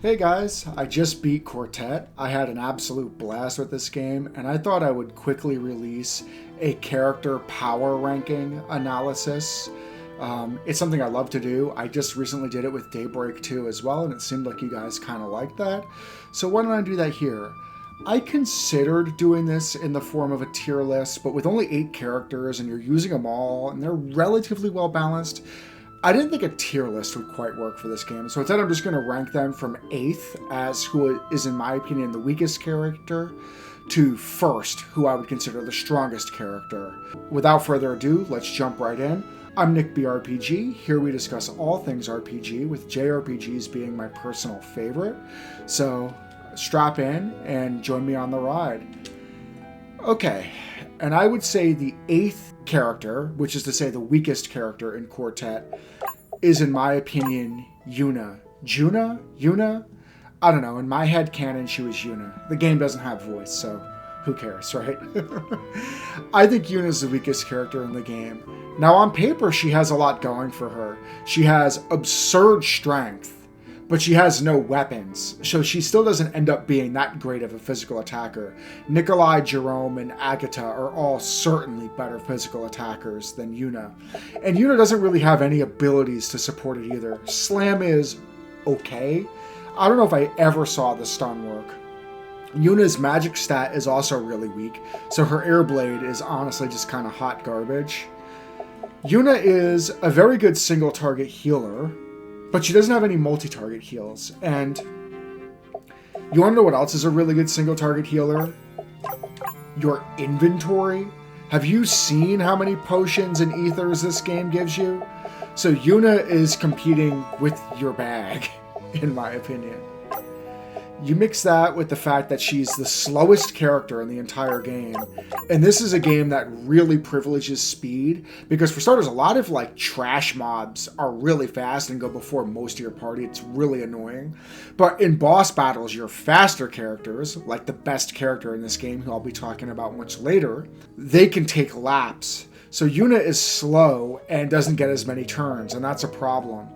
Hey guys, I just beat Quartet. I had an absolute blast with this game, and I thought I would quickly release a character power ranking analysis. It's something I love to do. I just recently did it with Daybreak 2 as well, and it seemed like you guys kind of liked that. So why don't I do that here? I considered doing this in the form of a tier list, but with only 8 characters and you're using them all, and they're relatively well balanced, I didn't think a tier list would quite work for this game, so instead I'm just going to rank them from 8th as who is, in my opinion, the weakest character, to 1st, who I would consider the strongest character. Without further ado, let's jump right in. I'm Nick BRPG. Here we discuss all things RPG, with JRPGs being my personal favorite. So strap in and join me on the ride. Okay, and I would say the 8th character, which is to say the weakest character in Quartet, is, in my opinion, Yuna. Yuna? I don't know. In my head canon, she was Yuna. The game doesn't have voice, so who cares, right? I think Yuna's the weakest character in the game. Now, on paper, she has a lot going for her. She has absurd strength, but she has no weapons, so she still doesn't end up being that great of a physical attacker. Nikolai, Jerome, and Agata are all certainly better physical attackers than Yuna. And Yuna doesn't really have any abilities to support it either. Slam is okay. I don't know if I ever saw the stun work. Yuna's magic stat is also really weak, so her air blade is honestly just kind of hot garbage. Yuna is a very good single target healer, but she doesn't have any multi-target heals. And you want to know what else is a really good single-target healer? Your inventory. Have you seen how many potions and ethers this game gives you? So Yuna is competing with your bag, in my opinion. You mix that with the fact that she's the slowest character in the entire game, and this is a game that really privileges speed, because for starters, a lot of trash mobs are really fast and go before most of your party. It's really annoying. But in boss battles, your faster characters, like the best character in this game, who I'll be talking about much later, they can take laps. So Yuna is slow and doesn't get as many turns, and that's a problem.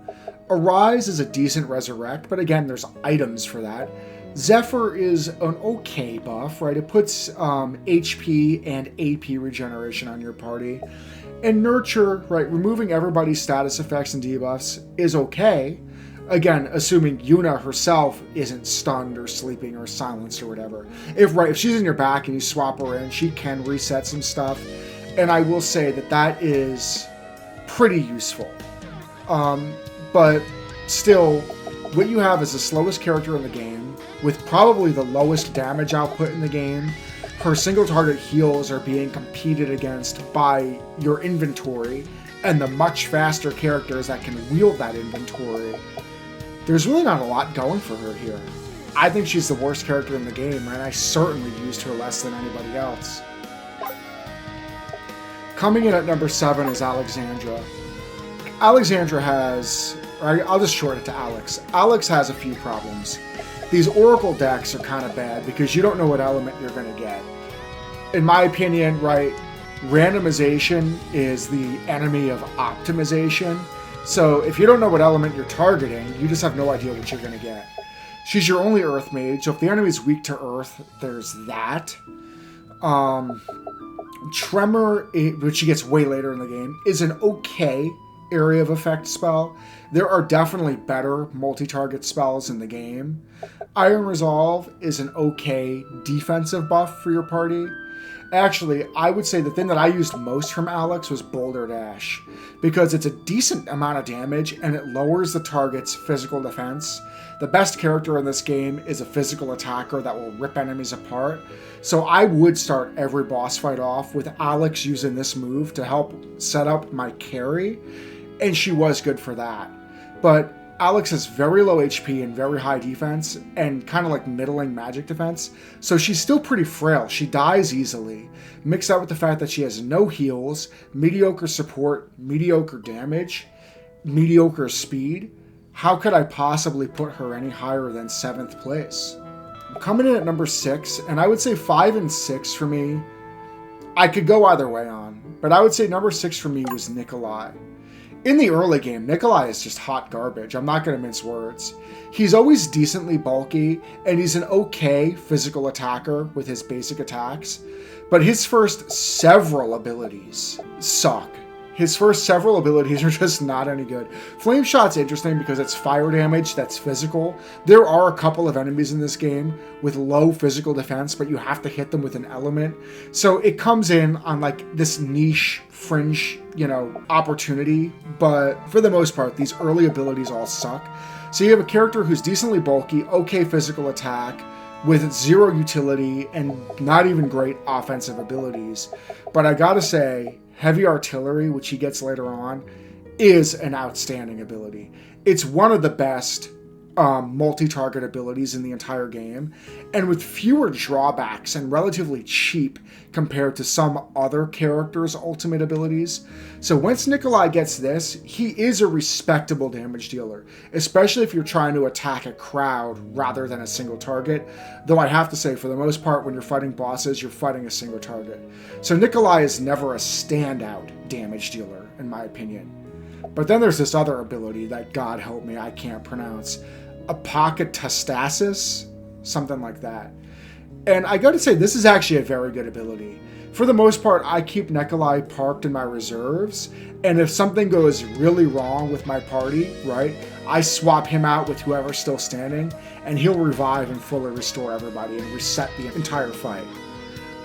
Arise is a decent resurrect, but again, there's items for that. Zephyr is an okay buff, right? It puts HP and AP regeneration on your party. And Nurture, right, removing everybody's status effects and debuffs is okay. Again, assuming Yuna herself isn't stunned or sleeping or silenced or whatever. If she's in your back and you swap her in, she can reset some stuff. And I will say that is pretty useful. But still, what you have is the slowest character in the game, with probably the lowest damage output in the game. Her single target heals are being competed against by your inventory and the much faster characters that can wield that inventory. There's really not a lot going for her here. I think she's the worst character in the game, and I certainly used her less than anybody else. Coming in at number 7 is Alexandra. Alexandra has... I'll just short it to Alex. Alex has a few problems. These Oracle decks are kind of bad because you don't know what element you're going to get. In my opinion, right, randomization is the enemy of optimization. So if you don't know what element you're targeting, you just have no idea what you're going to get. She's your only Earth mage, so if the enemy's weak to Earth, there's that. Tremor, which she gets way later in the game, is an okay area of effect spell. There are definitely better multi-target spells in the game. Iron Resolve is an okay defensive buff for your party. Actually, I would say the thing that I used most from Alex was Boulder Dash, because it's a decent amount of damage and it lowers the target's physical defense. The best character in this game is a physical attacker that will rip enemies apart. So I would start every boss fight off with Alex using this move to help set up my carry, and she was good for that. But Alex has very low HP and very high defense and kind of like middling magic defense, so she's still pretty frail. She dies easily. Mix that with the fact that she has no heals, mediocre support, mediocre damage, mediocre speed. How could I possibly put her any higher than 7th place? Coming in at number 6, and I would say 5 and 6 for me, I could go either way on, but I would say number 6 for me was Nikolai. In the early game, Nikolai is just hot garbage. I'm not going to mince words. He's always decently bulky, and he's an okay physical attacker with his basic attacks, but his first several abilities suck. His first several abilities are just not any good. Flame Shot's interesting because it's fire damage that's physical. There are a couple of enemies in this game with low physical defense, but you have to hit them with an element. So it comes in on like this niche, fringe, opportunity. But for the most part, these early abilities all suck. So you have a character who's decently bulky, okay physical attack, with zero utility and not even great offensive abilities. But I gotta say, Heavy Artillery, which he gets later on, is an outstanding ability. It's one of the best multi-target abilities in the entire game, and with fewer drawbacks and relatively cheap compared to some other characters' ultimate abilities. So once Nikolai gets this, he is a respectable damage dealer, especially if you're trying to attack a crowd rather than a single target, though I have to say, for the most part, when you're fighting bosses, you're fighting a single target. So Nikolai is never a standout damage dealer, in my opinion. But then there's this other ability that, God help me, I can't pronounce. Apocatastasis? Something like that. And I gotta say, this is actually a very good ability. For the most part, I keep Nikolai parked in my reserves, and if something goes really wrong with my party, right, I swap him out with whoever's still standing, and he'll revive and fully restore everybody and reset the entire fight.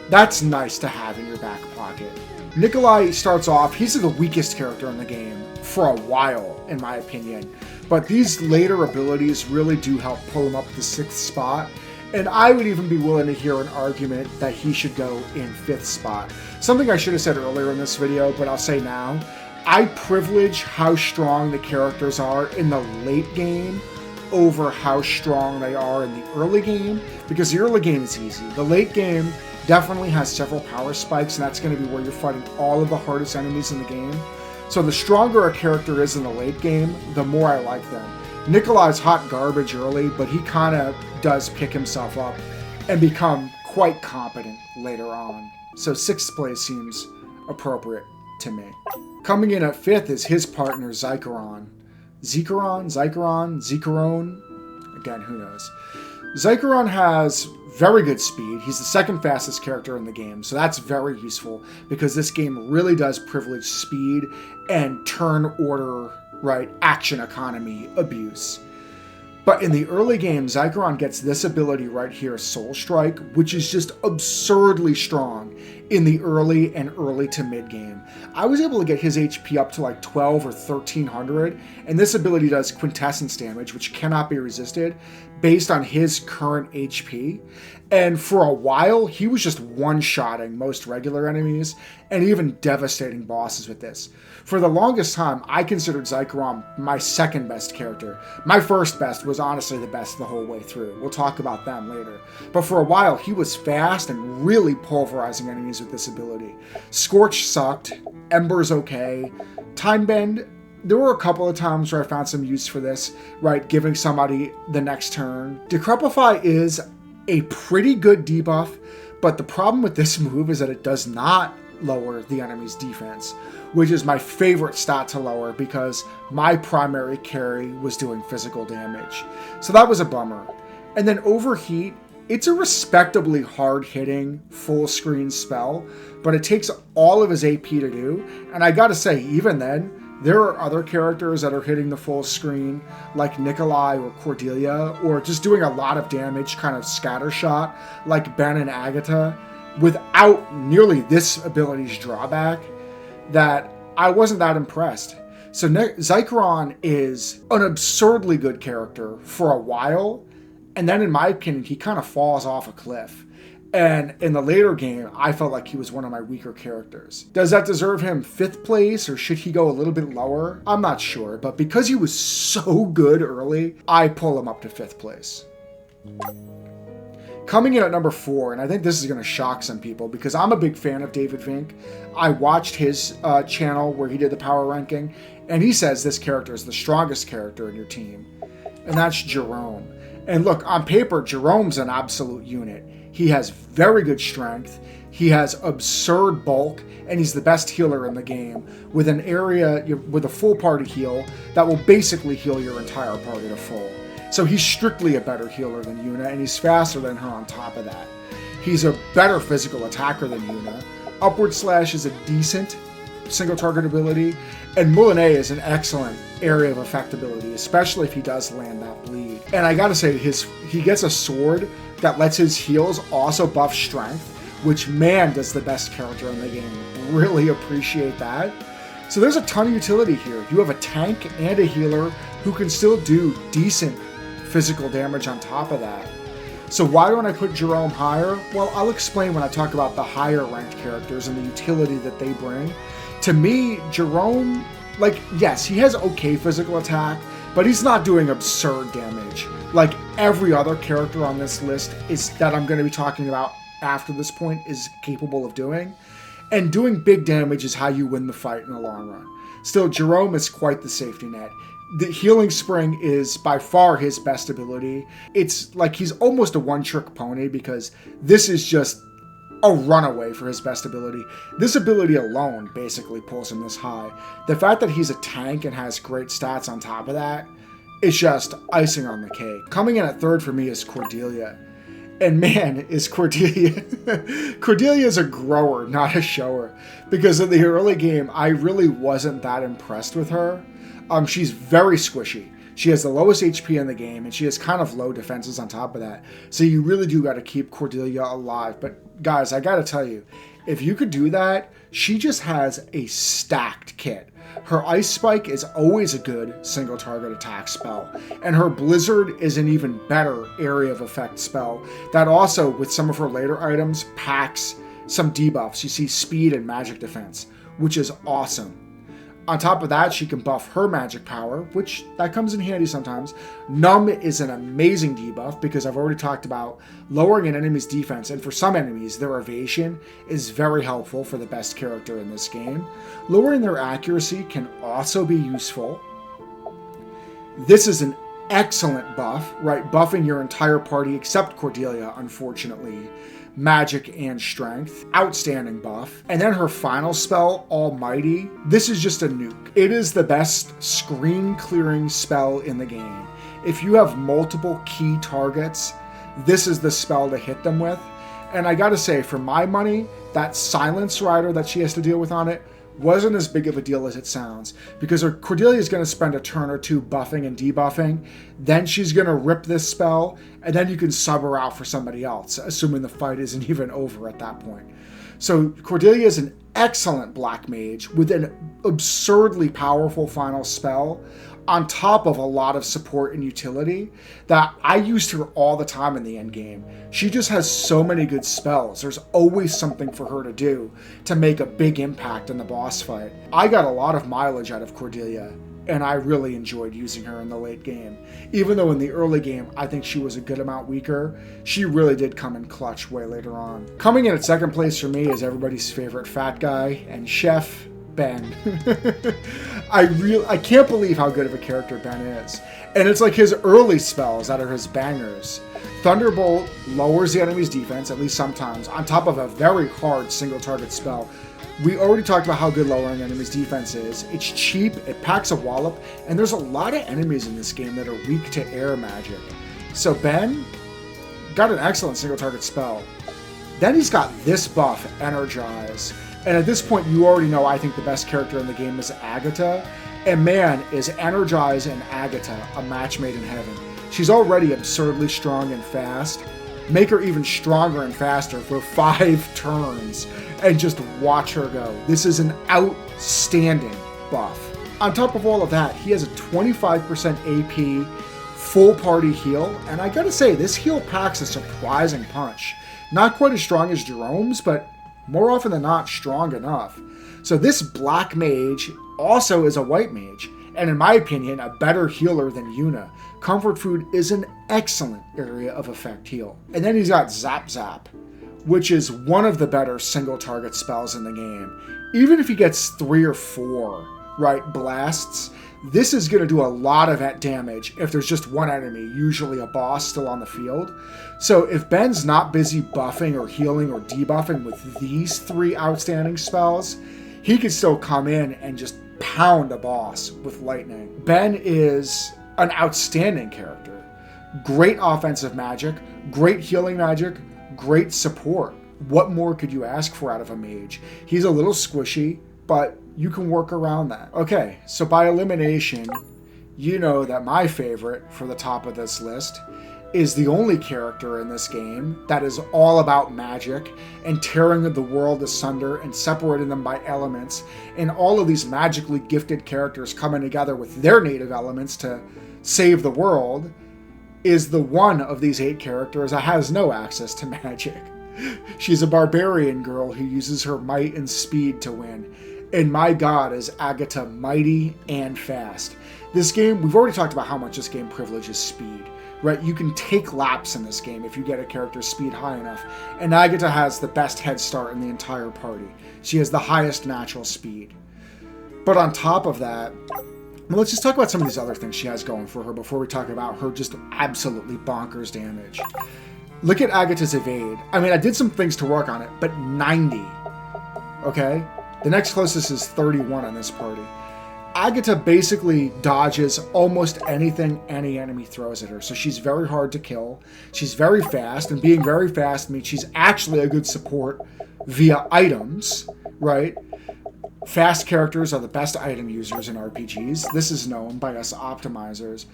That's nice to have in your back pocket. Nikolai starts off, he's the weakest character in the game for a while, in my opinion. But these later abilities really do help pull him up to the 6th spot. And I would even be willing to hear an argument that he should go in 5th spot. Something I should have said earlier in this video, but I'll say now. I privilege how strong the characters are in the late game over how strong they are in the early game, because the early game is easy. The late game definitely has several power spikes, and that's going to be where you're fighting all of the hardest enemies in the game. So the stronger a character is in the late game, the more I like them. Nikolai's hot garbage early, but he kind of does pick himself up and become quite competent later on. So 6th place seems appropriate to me. Coming in at 5th is his partner, Zykaron. Zykaron? Again, who knows? Zykaron has very good speed. He's the 2nd fastest character in the game, so that's very useful because this game really does privilege speed and turn order, right, action economy abuse. But in the early game, Zykaron gets this ability right here, Soul Strike, which is just absurdly strong in the early and early to mid game. I was able to get his HP up to like 12 or 1300, and this ability does quintessence damage, which cannot be resisted based on his current HP. And for a while, he was just one-shotting most regular enemies and even devastating bosses with this. For the longest time, I considered Zykaron my 2nd best character. My 1st best was honestly the best the whole way through. We'll talk about them later. But for a while, he was fast and really pulverizing enemies with this ability. Scorch sucked. Ember's okay. Time Bend, there were a couple of times where I found some use for this, right, giving somebody the next turn. Decrepify is a pretty good debuff, but the problem with this move is that it does not lower the enemy's defense, which is my favorite stat to lower because my primary carry was doing physical damage. So that was a bummer. And then Overheat, it's a respectably hard-hitting, full-screen spell, but it takes all of his AP to do, and I gotta say, even then, there are other characters that are hitting the full screen, like Nikolai or Cordelia, or just doing a lot of damage, kind of scattershot, like Ben and Agatha, without nearly this ability's drawback, that I wasn't that impressed. So Zykaron is an absurdly good character for a while, and then in my opinion, he kind of falls off a cliff. And in the later game, I felt like he was one of my weaker characters. Does that deserve him 5th place, or should he go a little bit lower? I'm not sure, but because he was so good early, I pull him up to 5th place. Coming in at number 4, and I think this is going to shock some people because I'm a big fan of David Vink. I watched his channel where he did the power ranking, and he says this character is the strongest character in your team, and that's Jerome. And look, on paper, Jerome's an absolute unit. He has very good strength. He has absurd bulk, and he's the best healer in the game with an area with a full party heal that will basically heal your entire party to full. So he's strictly a better healer than Yuna, and he's faster than her on top of that. He's a better physical attacker than Yuna. Upward Slash is a decent single target ability, and Moulinet is an excellent area of effect ability, especially if he does land that bleed. And I gotta say, he gets a sword that lets his heals also buff strength, which, man, does the best character in the game really appreciate that. So there's a ton of utility here. You have a tank and a healer who can still do decent physical damage on top of that. So why don't I put Jerome higher? Well, I'll explain when I talk about the higher ranked characters and the utility that they bring. To me, Jerome, yes, he has okay physical attack, but he's not doing absurd damage like every other character on this list is that I'm going to be talking about after this point is capable of doing. And doing big damage is how you win the fight in the long run. Still, Jerome is quite the safety net. The Healing Spring is by far his best ability. It's like he's almost a one-trick pony because this is just a runaway for his best ability. This ability alone basically pulls him this high. The fact that he's a tank and has great stats on top of that is just icing on the cake. Coming in at third for me is Cordelia. And man, is Cordelia... Cordelia is a grower, not a shower. Because in the early game, I really wasn't that impressed with her. She's very squishy. She has the lowest HP in the game, and she has kind of low defenses on top of that. So you really do got to keep Cordelia alive. But guys, I got to tell you, if you could do that, she just has a stacked kit. Her Ice Spike is always a good single target attack spell, and her Blizzard is an even better area of effect spell that also, with some of her later items, packs some debuffs. You see speed and magic defense, which is awesome. On top of that, she can buff her magic power, which that comes in handy sometimes. Numb is an amazing debuff because I've already talked about lowering an enemy's defense, and for some enemies, their evasion is very helpful for the best character in this game. Lowering their accuracy can also be useful. This is an excellent buff, right? Buffing your entire party except Cordelia, unfortunately. Magic and strength. Outstanding buff. And then her final spell, Almighty. This is just a nuke. It is the best screen clearing spell in the game. If you have multiple key targets, this is the spell to hit them with. And I gotta say, for my money, that Silence Rider that she has to deal with on it wasn't as big of a deal as it sounds, because Cordelia is going to spend a turn or two buffing and debuffing, then she's going to rip this spell, and then you can sub her out for somebody else, assuming the fight isn't even over at that point. So Cordelia is an excellent black mage with an absurdly powerful final spell, on top of a lot of support and utility that I used her all the time in the end game. She just has so many good spells. There's always something for her to do to make a big impact in the boss fight. I got a lot of mileage out of Cordelia, and I really enjoyed using her in the late game. Even though in the early game, I think she was a good amount weaker, she really did come in clutch way later on. Coming in at second place for me is everybody's favorite fat guy and chef, Ben. I can't believe how good of a character Ben is. And it's like his early spells that are his bangers. Thunderbolt lowers the enemy's defense, at least sometimes, on top of a very hard single target spell. We already talked about how good lowering enemies' defense is. It's cheap, it packs a wallop, and there's a lot of enemies in this game that are weak to air magic. So Ben got an excellent single target spell. Then he's got this buff, Energize. And at this point, you already know I think the best character in the game is Agatha. And man, is Energize and Agatha a match made in heaven. She's already absurdly strong and fast. Make her even stronger and faster for 5 turns and just watch her go. This is an outstanding buff. On top of all of that, he has a 25% AP full party heal. And I gotta say, this heal packs a surprising punch. Not quite as strong as Jerome's, but more often than not, strong enough. So this black mage also is a white mage, and in my opinion, a better healer than Yuna. Comfort Food is an excellent area of effect heal. And then he's got Zap Zap, which is one of the better single target spells in the game. Even if he gets 3 or 4, right, blasts, This is going to do a lot of damage if there's just one enemy, usually a boss, still on the field. So if Ben's not busy buffing or healing or debuffing with these 3 outstanding spells, he can still come in and just pound a boss with lightning. Ben is an outstanding character. Great offensive magic, great healing magic, great support. What more could you ask for out of a mage? He's a little squishy, but you can work around that. Okay, so by elimination, you know that my favorite for the top of this list is the only character in this game that is all about magic and tearing the world asunder and separating them by elements, and all of these magically gifted characters coming together with their native elements to save the world, is the one of these 8 characters that has no access to magic. She's a barbarian girl who uses her might and speed to win. And my god, is Agatha mighty and fast. This game, we've already talked about how much this game privileges speed, right? You can take laps in this game if you get a character's speed high enough. And Agatha has the best head start in the entire party. She has the highest natural speed. But on top of that, well, let's just talk about some of these other things she has going for her before we talk about her just absolutely bonkers damage. Look at Agatha's evade. I mean, I did some things to work on it, but 90. Okay? The next closest is 31 on this party. Agatha basically dodges almost anything any enemy throws at her, so she's very hard to kill. She's very fast, and being very fast means she's actually a good support via items, right? Fast characters are the best item users in RPGs. This is known by us optimizers.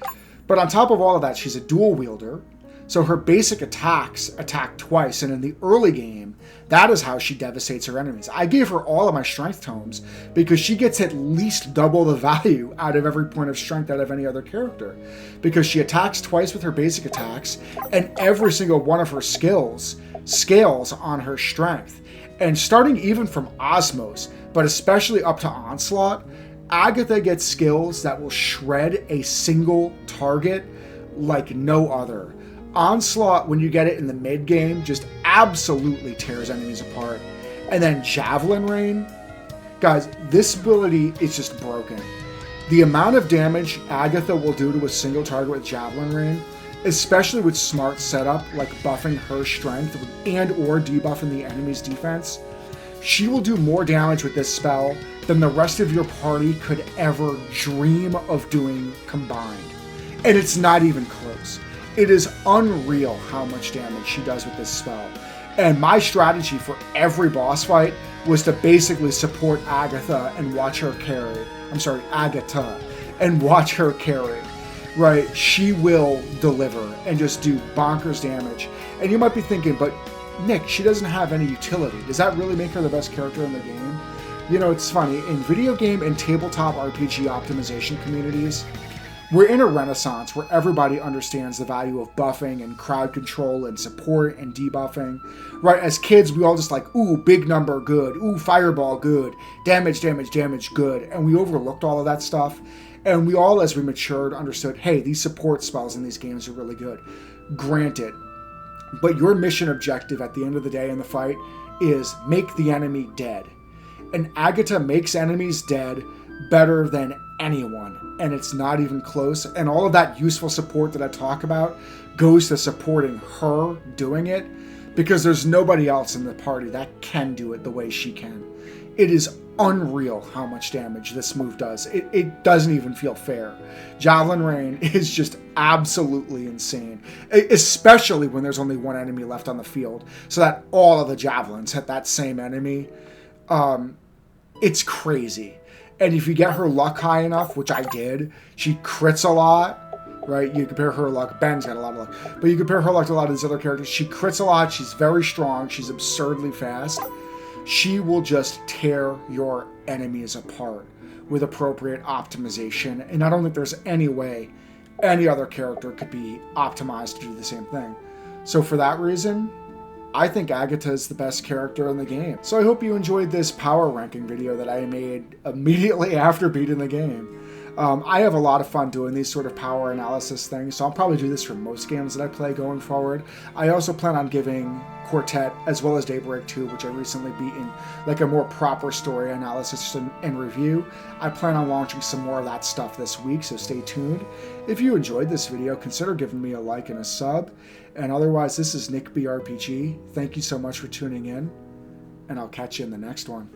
But on top of all of that, she's a dual wielder. So her basic attacks attack twice, and in the early game, that is how she devastates her enemies. I gave her all of my strength tomes because she gets at least double the value out of every point of strength out of any other character. Because she attacks twice with her basic attacks, and every single one of her skills scales on her strength. And starting even from Osmos, but especially up to Onslaught, Agatha gets skills that will shred a single target like no other. Onslaught, when you get it in the mid game, just absolutely tears enemies apart. And then Javelin Rain, guys, this ability is just broken. The amount of damage Agatha will do to a single target with Javelin Rain, especially with smart setup like buffing her strength and or debuffing the enemy's defense, she will do more damage with this spell than the rest of your party could ever dream of doing combined. And it's not even close. It is unreal how much damage she does with this spell. And my strategy for every boss fight was to basically support Agatha and watch her carry. Agatha, and watch her carry. Right? She will deliver and just do bonkers damage. And you might be thinking, but Nick, she doesn't have any utility. Does that really make her the best character in the game? You know, it's funny. In video game and tabletop RPG optimization communities, we're in a renaissance where everybody understands the value of buffing and crowd control and support and debuffing. Right? As kids, we all just like, ooh, big number, good. Ooh, fireball, good. Damage, damage, damage, good. And we overlooked all of that stuff. And we all, as we matured, understood, hey, these support spells in these games are really good. Granted. But your mission objective at the end of the day in the fight is make the enemy dead. And Agatha makes enemies dead better than anyone, and it's not even close. And all of that useful support that I talk about goes to supporting her doing it, because there's nobody else in the party that can do it the way she can. It is unreal how much damage this move does. It doesn't even feel fair. Javelin Rain is just absolutely insane, especially when there's only one enemy left on the field, so that all of the javelins hit that same enemy. It's crazy. And if you get her luck high enough, which I did, she crits a lot, right? You compare her luck, Ben's got a lot of luck, but you compare her luck to a lot of these other characters, she crits a lot, she's very strong, she's absurdly fast. She will just tear your enemies apart with appropriate optimization, and I don't think there's any way any other character could be optimized to do the same thing. So for that reason, I think Agatha is the best character in the game. So I hope you enjoyed this power ranking video that I made immediately after beating the game. I have a lot of fun doing these sort of power analysis things, so I'll probably do this for most games that I play going forward. I also plan on giving Quartet, as well as Daybreak 2, which I recently beaten, like a more proper story analysis and review. I plan on launching some more of that stuff this week, so stay tuned. If you enjoyed this video, consider giving me a like and a sub. And otherwise, this is Nick BRPG. Thank you so much for tuning in, and I'll catch you in the next one.